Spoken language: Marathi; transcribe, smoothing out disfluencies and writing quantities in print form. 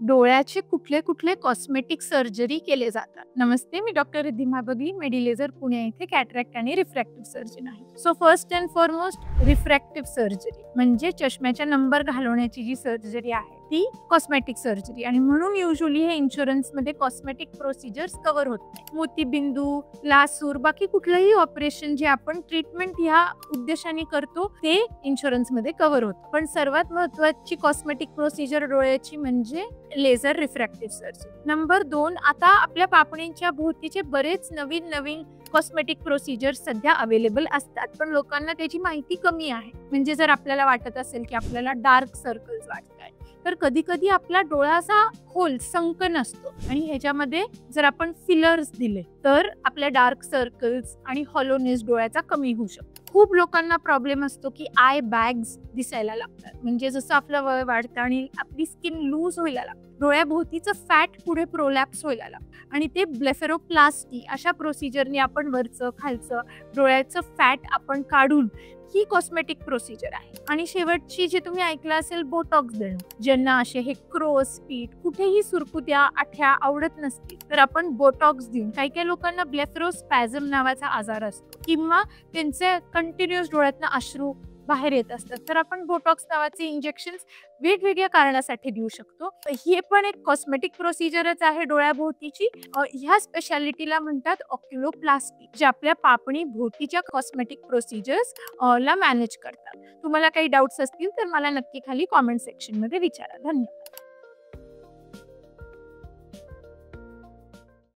डोळ्याचे कुठले कुठले कॉस्मेटिक सर्जरी केले जातात? नमस्ते, मी डॉक्टर रिद्धिमा बगली, मेडिलेझर पुणे येथे कॅटरॅक्ट आणि रिफ्रॅक्टिव्ह सर्जन आहे. So first and foremost refractive surgery म्हणजे चष्म्याच्या नंबर घालवण्याची जी सर्जरी आहे ती कॉस्मेटिक सर्जरी, आणि म्हणून युजली हे इन्शुरन्स मध्ये कॉस्मेटिक प्रोसिजर्स कव्हर होत नाही. मोतीबिंदू, लासूर, बाकी कुठलंही ऑपरेशन जे आपण ट्रीटमेंट ह्या उद्देशाने करतो ते इन्शुरन्स मध्ये कव्हर होतं. पण सर्वात महत्त्वाची कॉस्मेटिक प्रोसिजर डोळ्याची म्हणजे लेझर रिफ्रॅक्टिव्ह सर्जरी. नंबर 2, आता आपल्या पापणींच्या भोवतीचे बरेच नवीन नवीन कॉस्मेटिक प्रोसिजर्स सध्या अवेलेबल असतात, पण लोकांना त्याची माहिती कमी आहे. म्हणजे जर आपल्याला वाटत असेल की आपल्याला डार्क सर्कल्स वाटतात, तर कधी कधी आपला डोळाचा होल संकन असतो आणि ह्याच्यामध्ये जर आपण फिलर्स दिले तर आपल्या डार्क सर्कल्स आणि हॉलोनेस डोळ्याचा कमी होऊ शकतो. खूप लोकांना प्रॉब्लेम असतो की आय बॅग्स दिसायला लागतात, म्हणजे जसं आपलं वय वाढतं आणि आपली स्किन लूज व्हायला लागते, डोळ्याभोवतीचं फॅट पुढे प्रोलॅप्स व्हायला लागतं आणि ते ब्लेफेरोप्लास्टी अशा प्रोसिजरने आपण वरचं खालचं डोळ्याचं फॅट आपण काढून ही कॉस्मेटिक प्रोसिजर आहे. आणि शेवटची जे तुम्ही ऐकलं असेल बोटॉक्स देणं, ज्यांना असे हे क्रोस पीठ कुठेही सुरकुत्या आठ्या आवडत नसतील तर आपण बोटॉक्स देऊन, काही काही लोकांना ब्लेफेरोस्पॅझम नावाचा आजार असतो किंवा त्यांचे कंटिन्युअस डोळ्यातनं अश्रू बाहेर येत असतात, तर आपण बोटॉक्स नावाचे इंजेक्शन्स वेगवेगळ्या कारणासाठी देऊ शकतो. हे पण एक कॉस्मेटिक प्रोसिजरच आहे डोळ्याभोवतीची. ह्या स्पेशालिटीला म्हणतात ऑक्युलोप्लास्टी, जे आपल्या पापणी भोवतीच्या कॉस्मेटिक प्रोसिजर्स ला मॅनेज करतात. तुम्हाला काही डाऊट्स असतील तर मला नक्की खाली कॉमेंट सेक्शन मध्ये विचारा. धन्यवाद.